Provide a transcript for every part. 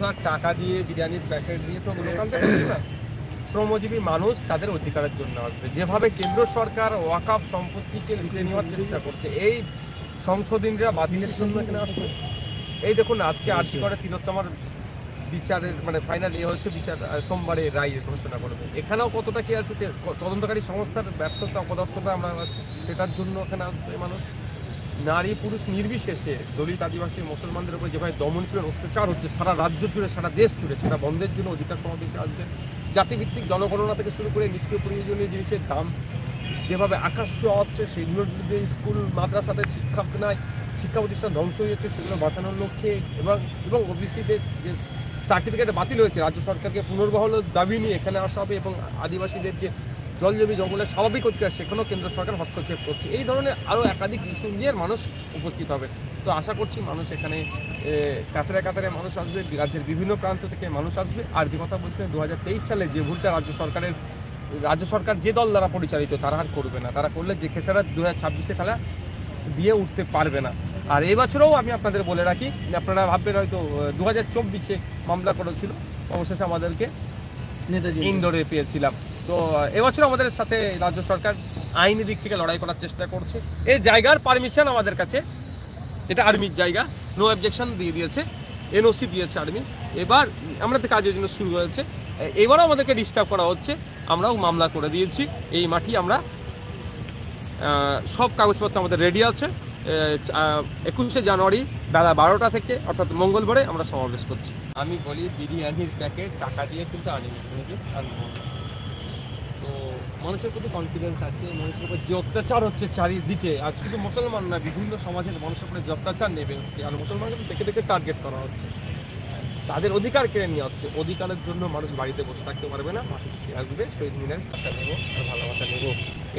কথা, টাকা দিয়ে বিরিয়ানির প্যাকেট দিয়ে তো লোকাল থেকে না, শ্রমজীবী মানুষ তাদের অধিকারের জন্য আসবে। যেভাবে কেন্দ্র সরকার ওয়াকফ সম্পত্তিকে লুটে নেওয়ার চেষ্টা করছে, এই সংশোধনীরা বাতিলের জন্য এখানে আসবে। এই দেখুন আজকে আর্জি করে তিলোত্তমার বিচারের মানে ফাইনাল হয়েছে, বিচার সোমবারে রায় ঘোষণা করবে। এখানেও কতটা কি আছে, তদন্তকারী সংস্থার ব্যর্থতা অপদার্থতা আমরা সেটার জন্য এখানে আসবে মানুষ। নারী পুরুষ নির্বিশেষে দলিত আদিবাসী মুসলমানদের উপর যেভাবে দমনপীড়ন অত্যাচার হচ্ছে সারা রাজ্য জুড়ে সারা দেশ জুড়ে, সেটা বন্ধের জন্য অধিকার সমাবেশে আসবে। জাতিভিত্তিক জনগণনা থেকে শুরু করে নিত্য প্রয়োজনীয় জিনিসের দাম যেভাবে আকাশ ছোঁয়া হচ্ছে, সেগুলোর বিরুদ্ধে স্কুল মাদ্রাসাতে শিক্ষা প্রতিষ্ঠান ধ্বংস হয়ে যাচ্ছে, সেগুলো বাঁচানোর লক্ষ্যে এবং ওবিসিদের যে সার্টিফিকেট বাতিল হয়েছে, রাজ্য সরকারকে পুনর্বহালের দাবি নিয়ে এখানে আসা হবে। এবং আদিবাসীদের যে জলজমি জঙ্গলের স্বাভাবিক অধিকার, সেখানেও কেন্দ্র সরকার হস্তক্ষেপ করছে। এই ধরনের আরও একাধিক ইস্যু নিয়ে মানুষ উপস্থিত হবে। তো আশা করছি মানুষ এখানে কাতারে কাতারে মানুষ আসবে, রাজ্যের বিভিন্ন প্রান্ত থেকে মানুষ আসবে। আর যে কথা বলছেন 2023 সালে যে ভুলটা রাজ্য সরকার যে দল দ্বারা পরিচালিত তারা আর করবে না, তারা করলে যে খেসারা 2026-এ খেলা দিয়ে উঠতে পারবে না। আর এবছরেও আমি আপনাদের বলে রাখি, আপনারা ভাববেন হয়তো 2024-এ মামলা করেছিল, অবশেষে আমাদেরকে ইনডোরে পেয়েছিলাম। তো এবছর আমাদের সাথে রাজ্য সরকার আইনি দিক থেকে লড়াই করার চেষ্টা করছে। এই জায়গার পারমিশন আমাদের কাছে, এটা আর্মির জায়গা, নো অবজেকশন দিয়ে দিয়েছে, এনওসি দিয়েছে আর্মি। এবার আমাদের কাজের জন্য শুরু হয়েছে, এবারও আমাদেরকে ডিস্টার্ব করা হচ্ছে, আমরাও মামলা করে দিয়েছি। এই মাটি আমরা সব কাগজপত্র আমাদের রেডি আছে। 21শে জানুয়ারি বেলা 12টা থেকে অর্থাৎ মঙ্গলবারে আমরা সমাবেশ করছি। আমি বলি বিরিয়ানির প্যাকেট টাকা দিয়ে কিন্তু আনিনি, তো মানুষের প্রতি কনফিডেন্স আছে। মানুষের উপর যে অত্যাচার হচ্ছে চারিদিকে, আর শুধু মুসলমান না, বিভিন্ন সমাজের মানুষের উপরে যে অত্যাচার নেবে, আর মুসলমানকে দেখে দেখে টার্গেট করা হচ্ছে, তাদের অধিকার কেড়ে নেওয়া হচ্ছে। অধিকারের জন্য মানুষ বাড়িতে বসে থাকতে পারবে না, মাটিতে আসবে, শহীদ মিনার ভাষা নেবো আর ভালোবাসা নেবো,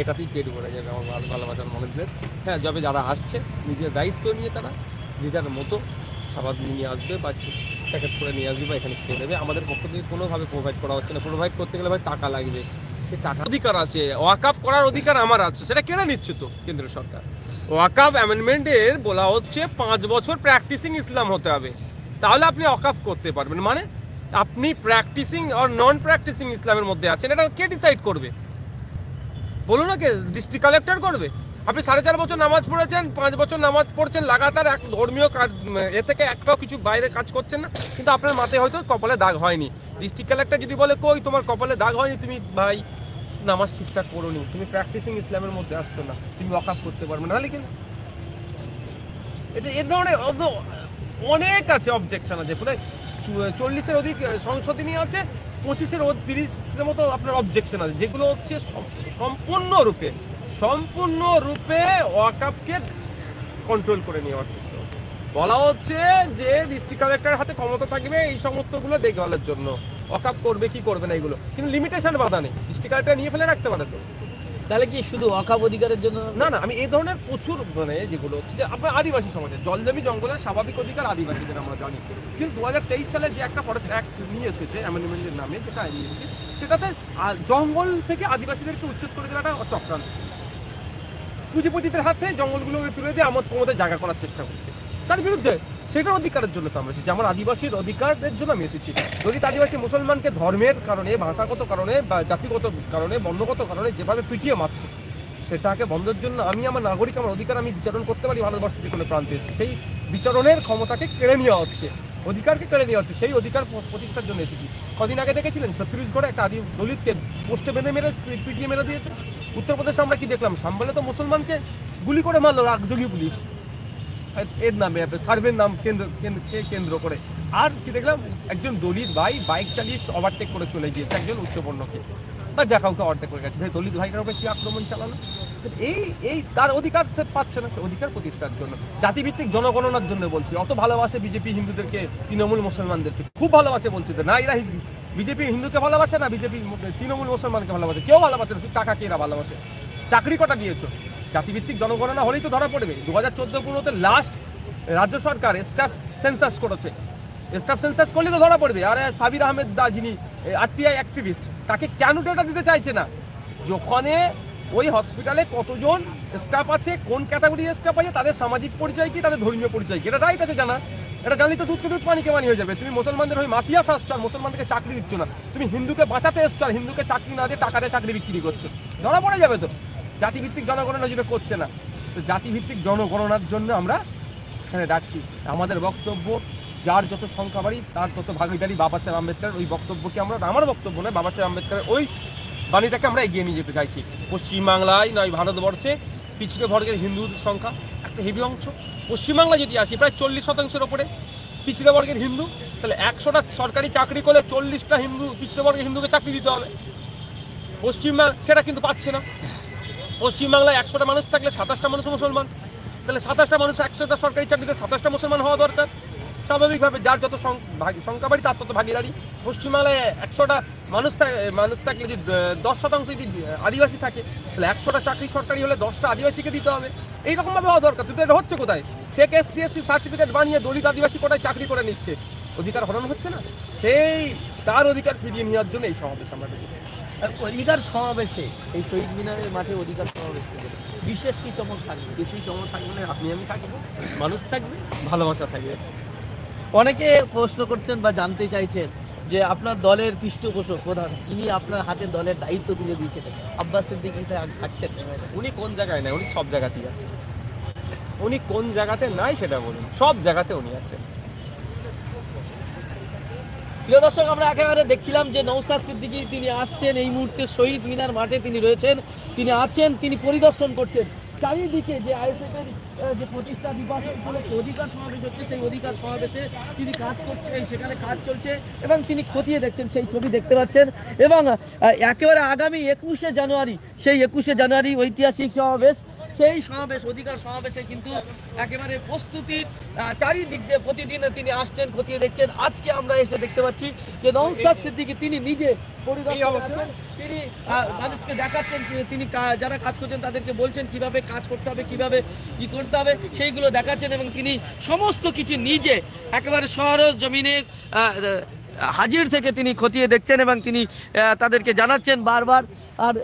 এটাতেই পেট ভরে যাবে আমার ভালোবাসার মানুষদের। হ্যাঁ, যবে যারা আসছে নিজের দায়িত্ব নিয়ে তারা নিজের মতো খাবার নিয়ে আসবে বা প্যাকেট করে নিয়ে আসবে বা এখানে খেয়ে নেবে। আমাদের পক্ষ থেকে কোনোভাবে প্রোভাইড করা হচ্ছে না। প্রোভাইড করতে গেলে ভাই টাকা লাগবে, সে টাকা অধিকার আছে, ওয়াকফ করার অধিকার আমার আছে, সেটা কেড়ে নিচ্ছে তো কেন্দ্র সরকার। ওয়াকফ অ্যামেন্ডমেন্টের বলা হচ্ছে 5 বছর প্র্যাকটিসিং ইসলাম হতে হবে, তাহলে আপনি ওয়াকফ করতে পারবেন। মানে আপনি প্র্যাকটিসিং আর নন প্র্যাকটিসিং ইসলামের মধ্যে আছেন, এটা কে ডিসাইড করবে বলুন না? কে? ডিস্ট্রিক্ট কালেক্টর করবে? আপনি 4.5 বছর নামাজ পড়েছেন, 5 বছর নামাজ পড়ছেন লাগাতার, এক ধর্মীয় কাজ এ থেকে একটাও কিছু বাইরে কাজ করছেন না, কিন্তু আপনার মাথায় হয়তো কপালে দাগ হয়নি। ডিস্ট্রিক্ট কালেক্টর যদি বলে কই তোমার কপালে দাগ হয়নি, তুমি ভাই নামাজ ঠিকঠাক করোনি, তুমি প্র্যাকটিসিং ইসলামের মধ্যে আসছো না, তুমি ওয়াকফ করতে পারবে না। কিন্তু এটা এ ধরনের অনেক আছে, অবজেকশন আছে, প্রায় 40-এর অধিক সংশোধনী আছে, 25-এর 30-এর মতো আপনার অবজেকশন আছে, যেগুলো হচ্ছে সম্পূর্ণরূপে ওয়াকফকে কন্ট্রোল করে নেওয়ার চেষ্টা। বলা হচ্ছে যে ডিস্ট্রিক্ট কালেক্টরের হাতে ক্ষমতা থাকবে এই সমস্তগুলো দেখভালের জন্য, ওয়াকফ করবে কি করবে না এগুলো, কিন্তু লিমিটেশন বাধা নেই, ডিস্ট্রিক্ট কালেক্টর নিয়ে ফেলে রাখতে পারে। তো তাহলে কি শুধু ওয়াকফ অধিকারের জন্য? না না, আমি এই ধরনের প্রচুর মানে যেগুলো হচ্ছে যে আপনার আদিবাসী সমাজে জলজমি জঙ্গলের স্বাভাবিক অধিকার আদিবাসীদের আমরা জানি, কিন্তু 2023 সালে যে একটা ফরেস্ট অ্যাক্ট নিয়ে এসেছে অ্যামেন্ডমেন্টের নামে, যেটা সেটাতে জঙ্গল থেকে আদিবাসীদেরকে উচ্ছেদ করে দেওয়াটা চক্রান্ত, পুঁজিপতিদের হাতে জঙ্গলগুলো তুলে দিয়ে আমার ক্ষমতায় জায়গা করার চেষ্টা করছে। তার বিরুদ্ধে সেটার অধিকারের জন্য তো আমরা এসেছি, আমার আদিবাসীর অধিকারের জন্য আমি এসেছি। দলিত আদিবাসী মুসলমানকে ধর্মের কারণে, ভাষাগত কারণে বা জাতিগত কারণে, বর্ণগত কারণে যেভাবে পিটিয়ে মারছে, সেটাকে বন্ধের জন্য আমি আমার নাগরিক, আমার অধিকার আমি বিচারণ করতে পারি ভারতবর্ষের যে কোনো প্রান্তে। সেই বিচারণের ক্ষমতাকে কেড়ে নেওয়া হচ্ছে, অধিকারকে কেড়ে নেওয়া হচ্ছে, সেই অধিকার প্রতিষ্ঠার জন্য এসেছি। কদিন আগে দেখেছিলেন ছত্তিশগড়ে একটা দলিতকে পোস্টে বেঁধে মেরে পিটিয়ে মেরে দিয়েছে। উত্তরপ্রদেশে আমরা কি দেখলাম, সাম্বালে তো মুসলমানকে গুলি করে মারলো রাগযোগী পুলিশ, এর নামে সার্ভের নাম কেন্দ্র করে। আর কি দেখলাম, একজন দলিত ভাই বাইক চালিয়ে ওভারটেক করে চলে গিয়েছে একজন উচ্চবর্ণকে, বা যা কাউকে ওভারটেক করে গেছে, সেই দলিত ভাইটার উপরে কি আক্রমণ চালানো? এই তার অধিকার সে পাচ্ছে না, সে অধিকার প্রতিষ্ঠার জন্য, জাতিভিত্তিক জনগণনার জন্য বলছি। অত ভালোবাসে বিজেপি হিন্দুদেরকে, তৃণমূল মুসলমানদেরকে খুব ভালোবাসে, বলছে না এরা বিজেপি হিন্দুকে ভালোবাসে না, বিজেপি তৃণমূল মুসলমানকে ভালোবাসে, কেউ ভালোবাসে না, শুধু টাকাকে এরা ভালোবাসে। চাকরি কটা দিয়েছো? জাতিভিত্তিক জনগণনা হলেই তো ধরা পড়বে। 2014-15-তে লাস্ট রাজ্য সরকার স্টাফ সেন্সাস করেছে, স্টাফ সেন্সাস করলে তো ধরা পড়বে। আর সাবির আহমেদ দা, যিনি আরটিআই অ্যাক্টিভিস্ট, তাকে কেন ডেটা দিতে চাইছে না? যখনে ওই হসপিটালে কতজন স্টাফ আছে, কোন ক্যাটাগরি স্টাফ আছে, তাদের সামাজিক পরিচয় কি, তাদের ধর্মীয় পরিচয় কি, এটা রাইট আছে জানা। এটা জানলি তো দুধকে দুধ পানিকে পানি হয়ে যাবে। তুমি মুসলমানদের হয়ে মাসিয়া আসছো আর মুসলমানদেরকে চাকরি দিচ্ছ না, তুমি হিন্দুকে বাঁচাতে এসছো আর হিন্দুকে চাকরি না দিয়ে টাকা দিয়ে চাকরি বিক্রি করছো, ধরা পড়ে যাবে তো। জাতিভিত্তিক জনগণনা যেটা করছে না, তো জাতিভিত্তিক জনগণনার জন্য আমরা এখানে ডাকছি। আমাদের বক্তব্য যার যত সংখ্যা বাড়ি তার তত ভাগিদারি বাবা সাহেব আম্বেদকর, ওই বক্তব্যকে আমরা, আমার বক্তব্য নয়, বাবা সাহেব আম্বেদকরের ওই বাণীটাকে আমরা এগিয়ে নিয়ে যেতে চাইছি। পশ্চিমবাংলায় নয় ভারতবর্ষে পিছিয়ে বর্গের হিন্দুর সংখ্যা একটা হেভি অংশ। পশ্চিমবাংলা যদি আসি প্রায় 40% ওপরে পিছিয়ে বর্গের হিন্দু, তাহলে 100টা সরকারি চাকরি করলে 40টা হিন্দু পিছিয়ে বর্গের হিন্দুকে চাকরি দিতে হবে। পশ্চিমবাংলা সেটা কিন্তু পাচ্ছে না। পশ্চিমবাংলায় 100টা মানুষ থাকলে 27টা মানুষ মুসলমান, তাহলে 27টা মানুষ 100টা সরকারি চাকরিতে 27টা মুসলমান হওয়া দরকার। স্বাভাবিকভাবে যার যত সংখ্যা বাড়ি তার তত ভাগিদারি। পশ্চিমবাংলায় 100টা মানুষ থাকলে যদি 10% যদি আদিবাসী থাকে, তাহলে 100টা চাকরি সরকারি হলে 10টা আদিবাসীকে দিতে হবে। এইরকমভাবে হওয়া দরকার। কিন্তু এটা হচ্ছে কোথায়? ফেক ST/SC সার্টিফিকেট বানিয়ে দলিত আদিবাসী কোটায় চাকরি করে নিচ্ছে, অধিকার হরণ হচ্ছে না। সেই তার অধিকার ফিরিয়ে নেওয়ার জন্য এই সমাবেশ আমরা করেছি। অধিকার সমাবেশে এই শহীদ মিনারের মাঠে অধিকার সমাবেশ থেকে বিশেষ কি চমক থাকবে? কিছুই সময় থাকবে না, আপনি আমি থাকবো, মানুষ থাকবে, ভালোবাসা থাকবে। অনেকে প্রশ্ন করছেন বা জানতে চাইছেন যে আপনার দলের পৃষ্ঠপোষক প্রধান তিনি আপনার হাতে দলের দায়িত্ব তুলে দিয়েছিলেন, আব্বাস সিদ্দিকী থাকছেন, উনি কোন জায়গায় নাই? উনি সব জায়গাতেই আছে। উনি কোন জায়গাতে নাই সেটা বলুন, সব জায়গাতে উনি আছে। প্রিয় দর্শক, আমরা একেবারে দেখছিলাম যে নওশাদ সিদ্দিকী তিনি আসছেন, এই মুহূর্তে শহীদ মিনার মাঠে তিনি রয়েছেন, তিনি আছেন, তিনি পরিদর্শন করছেন চারিদিকে যে আইএসএফ এর যে প্রতিষ্ঠা দিবস উপলক্ষে অধিকার সমাবেশ হচ্ছে, সেই অধিকার সমাবেশে তিনি কাজ করছেন, সেখানে কাজ চলছে এবং তিনি খতিয়ে দেখছেন, সেই ছবি দেখতে পাচ্ছেন। এবং একেবারে আগামী 21শে জানুয়ারি, সেই 21শে জানুয়ারি ঐতিহাসিক সমাবেশ, সেই সমাবেশ অধিকার সমাবেশে কিন্তু একেবারে প্রস্তুতির চারিদিক দিয়ে প্রতিদিন তিনি আসছেন, খতিয়ে দেখছেন। আজকে আমরা এসে দেখতে পাচ্ছি যে নওশাদ সিদ্দিকী তিনি নিজে পরিদর্শন করছেন, তিনি মানুষকে দেখাচ্ছেন, তিনি যারা কাজ করছেন তাদেরকে বলছেন কিভাবে কাজ করতে হবে, কিভাবে কি করতে হবে, সেইগুলো দেখাচ্ছেন এবং তিনি সমস্ত কিছু নিজে একেবারে সরজ জমিনে হাজির থেকে তিনি খতিয়ে দেখছেন এবং তিনি তাদেরকে জানাচ্ছেন বারবার আর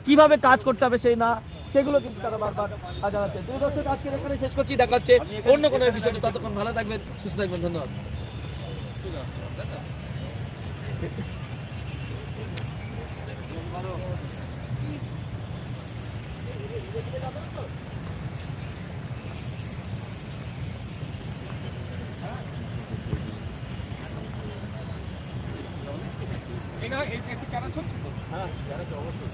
কিভাবে কাজ করতে হবে সেই না সেগুলো কিন্তু তারা বারবার জানাচ্ছেন। দুই দর্শক, আজকের এখানে শেষ করছি, দেখা হচ্ছে অন্য কোনো বিষয়টা। ততক্ষণ ভালো থাকবেন, সুস্থ থাকবেন, ধন্যবাদ। এই না, একটু ক্যামেরা ছবি তো? হ্যাঁ, অবশ্যই।